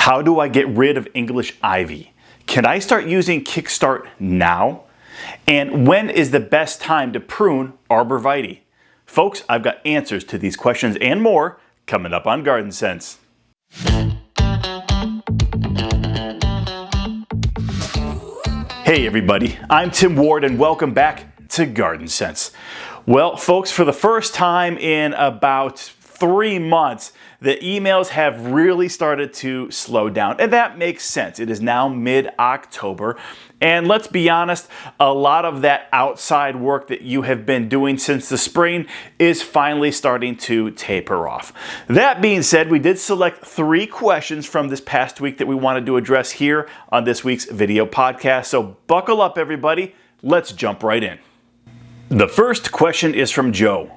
How do I get rid of English ivy? Can I start using Kickstart now? And when is the best time to prune Arborvitae? Folks, I've got answers to these questions and more coming up on Garden Sense. Hey everybody, I'm Tim Ward and welcome back to Garden Sense. Well, folks, for the first time in about 3 months, the emails have really started to slow down, and that makes sense. It is now mid-October, and let's be honest, a lot of that outside work that you have been doing since the spring is finally starting to taper off. That being said, we did select 3 questions from this past week that we wanted to address here on this week's video podcast, so buckle up everybody, let's jump right in. The first question is from Joe.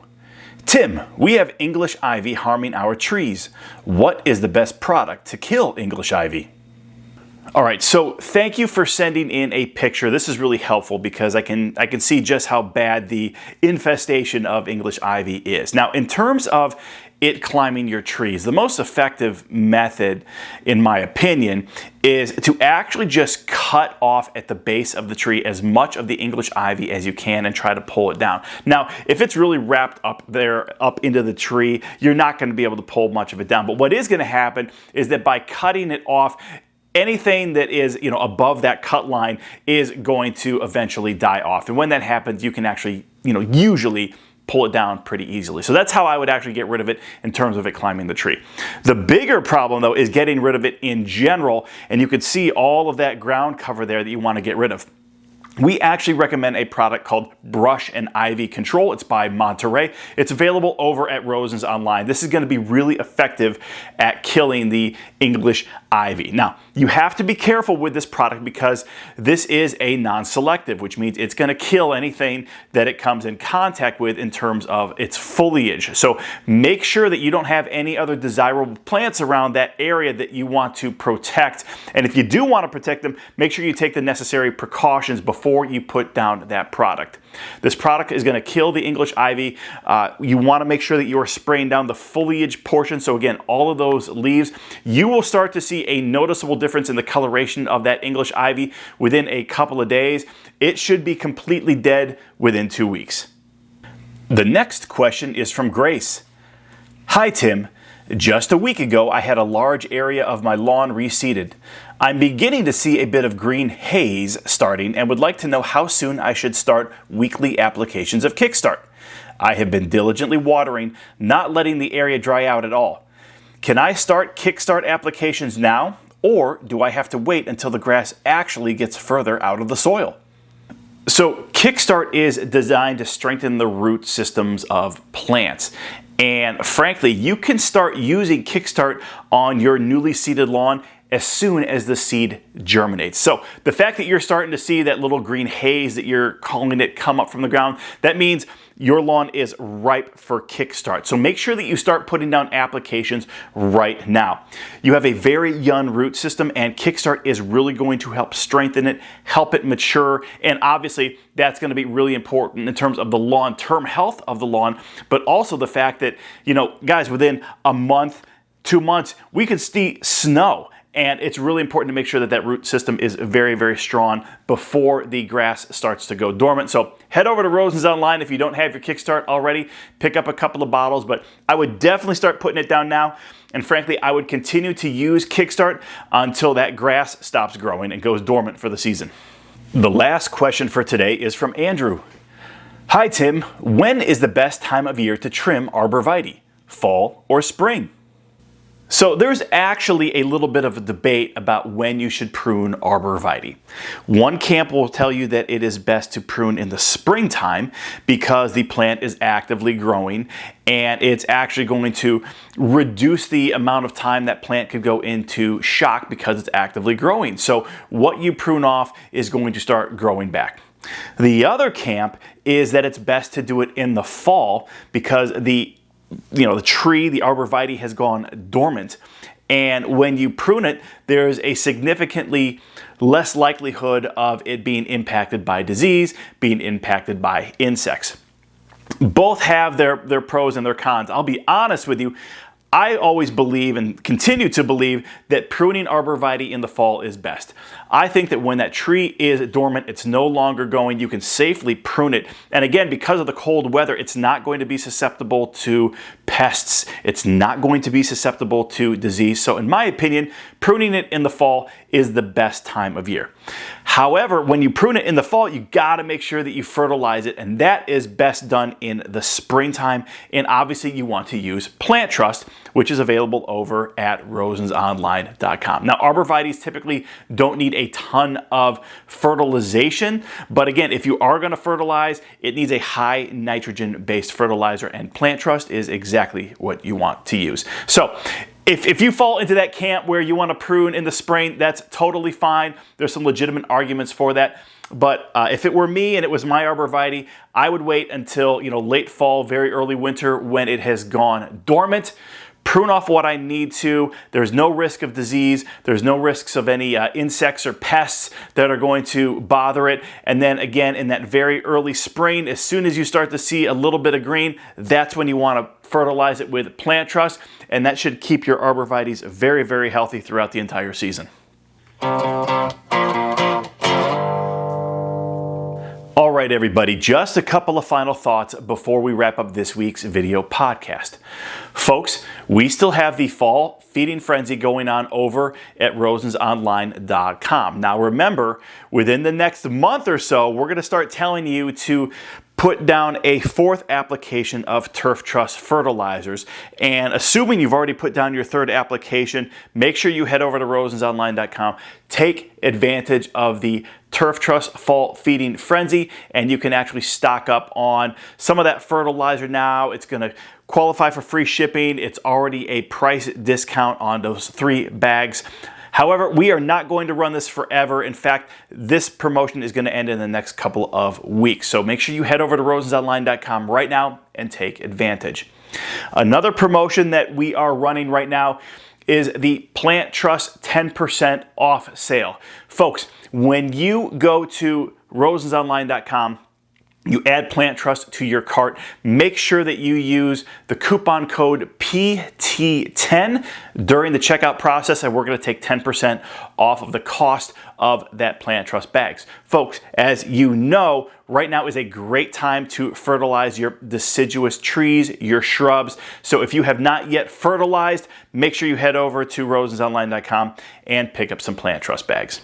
Tim, we have English ivy harming our trees. What is the best product to kill English ivy? All right, so thank you for sending in a picture. This is really helpful because I can see just how bad the infestation of English ivy is. Now, in terms of it climbing your trees, the most effective method, in my opinion, is to actually just cut off at the base of the tree as much of the English ivy as you can and try to pull it down. Now, if it's really wrapped up there, up into the tree, you're not going to be able to pull much of it down. But what is going to happen is that by cutting it off, anything that is, above that cut line is going to eventually die off. And when that happens, you can actually, usually pull it down pretty easily. So that's how I would actually get rid of it in terms of it climbing the tree. The bigger problem though is getting rid of it in general, and you can see all of that ground cover there that you want to get rid of. We actually recommend a product called Brush and Ivy Control. It's by Monterey. It's available over at Rosen's online. This is going to be really effective at killing the English ivy. Now, you have to be careful with this product because this is a non-selective, which means it's going to kill anything that it comes in contact with in terms of its foliage. So make sure that you don't have any other desirable plants around that area that you want to protect. And if you do want to protect them, make sure you take the necessary precautions before you put down that product. This product is going to kill the English ivy. You want to make sure that you are spraying down the foliage portion. So again, all of those leaves, you will start to see a noticeable difference in the coloration of that English ivy within a couple of days. It should be completely dead within 2 weeks. The next question is from Grace. Hi Tim. Just a week ago, I had a large area of my lawn reseeded. I'm beginning to see a bit of green haze starting and would like to know how soon I should start weekly applications of Kickstart. I have been diligently watering, not letting the area dry out at all. Can I start Kickstart applications now, or do I have to wait until the grass actually gets further out of the soil? So Kickstart is designed to strengthen the root systems of plants. And frankly, you can start using Kickstart on your newly seeded lawn as soon as the seed germinates. So the fact that you're starting to see that little green haze that you're calling it come up from the ground, that means your lawn is ripe for Kickstart. So make sure that you start putting down applications right now. You have a very young root system, and Kickstart is really going to help strengthen it, help it mature, and obviously that's going to be really important in terms of the long-term health of the lawn, but also the fact that, guys, within a month, 2 months, we could see snow. And it's really important to make sure that that root system is very, very strong before the grass starts to go dormant. So head over to Rosen's online if you don't have your Kickstart already. Pick up a couple of bottles, but I would definitely start putting it down now. And frankly, I would continue to use Kickstart until that grass stops growing and goes dormant for the season. The last question for today is from Andrew. Hi Tim, when is the best time of year to trim Arborvitae? Fall or spring? So there's actually a little bit of a debate about when you should prune Arborvitae. One camp will tell you that it is best to prune in the springtime because the plant is actively growing and it's actually going to reduce the amount of time that plant could go into shock because it's actively growing. So what you prune off is going to start growing back. The other camp is that it's best to do it in the fall because the tree, the Arborvitae, has gone dormant. And when you prune it, there's a significantly less likelihood of it being impacted by disease, being impacted by insects. Both have their pros and their cons. I'll be honest with you, I always believe and continue to believe that pruning Arborvitae in the fall is best. I think that when that tree is dormant, it's no longer going, you can safely prune it. And again, because of the cold weather, it's not going to be susceptible to pests. It's not going to be susceptible to disease. So in my opinion, pruning it in the fall is the best time of year. However, when you prune it in the fall, you gotta make sure that you fertilize it, and that is best done in the springtime. And obviously you want to use Plant Trust, which is available over at rosensonline.com. Now, Arborvitaes typically don't need a ton of fertilization, but again, if you are gonna fertilize, it needs a high nitrogen-based fertilizer, and Plant Trust is exactly what you want to use. So, if you fall into that camp where you want to prune in the spring, that's totally fine. There's some legitimate arguments for that. But if it were me and it was my Arborvitae, I would wait until late fall, very early winter when it has gone dormant. Prune off what I need to. There's no risk of disease. There's no risks of any insects or pests that are going to bother it. And then again, in that very early spring, as soon as you start to see a little bit of green, that's when you want to fertilize it with Plant Trust. And that should keep your Arborvitaes very, very healthy throughout the entire season. All right, everybody, just a couple of final thoughts before we wrap up this week's video podcast. Folks, we still have the fall feeding frenzy going on over at rosensonline.com. Now remember, within the next month or so, we're going to start telling you to put down a fourth application of Turf Trust fertilizers. And assuming you've already put down your third application, make sure you head over to rosensonline.com. Take advantage of the Turf Trust Fall Feeding Frenzy, and you can actually stock up on some of that fertilizer now. It's going to qualify for free shipping. It's already a price discount on those 3 bags. However, we are not going to run this forever. In fact, this promotion is going to end in the next couple of weeks. So make sure you head over to rosensonline.com right now and take advantage. Another promotion that we are running right now is the Plant Trust 10% off sale. Folks, when you go to rosensonline.com, you add Plant Trust to your cart, make sure that you use the coupon code PT10 during the checkout process, and we're going to take 10% off of the cost of that Plant Trust bags. Folks, as you know, right now is a great time to fertilize your deciduous trees, your shrubs. So if you have not yet fertilized, make sure you head over to rosensonline.com and pick up some Plant Trust bags.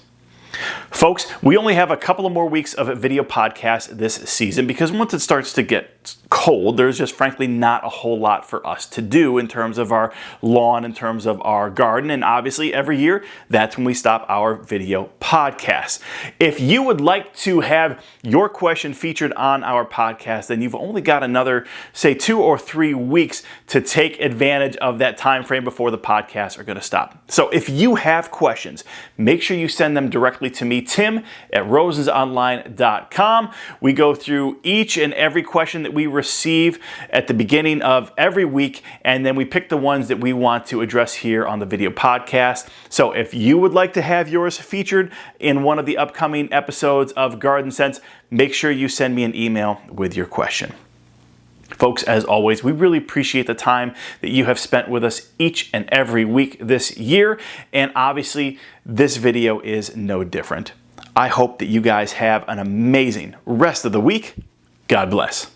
Folks, we only have a couple of more weeks of video podcasts this season because once it starts to get cold, there's just frankly not a whole lot for us to do in terms of our lawn, in terms of our garden, and obviously every year that's when we stop our video podcasts. If you would like to have your question featured on our podcast, then you've only got another, say, 2 or 3 weeks to take advantage of that time frame before the podcasts are going to stop. So if you have questions, make sure you send them directly to me, Tim at rosensonline.com. We go through each and every question that we receive at the beginning of every week, and then we pick the ones that we want to address here on the video podcast. So if you would like to have yours featured in one of the upcoming episodes of Garden Sense, make sure you send me an email with your question. Folks, as always, we really appreciate the time that you have spent with us each and every week this year, and obviously this video is no different. I hope that you guys have an amazing rest of the week. God bless.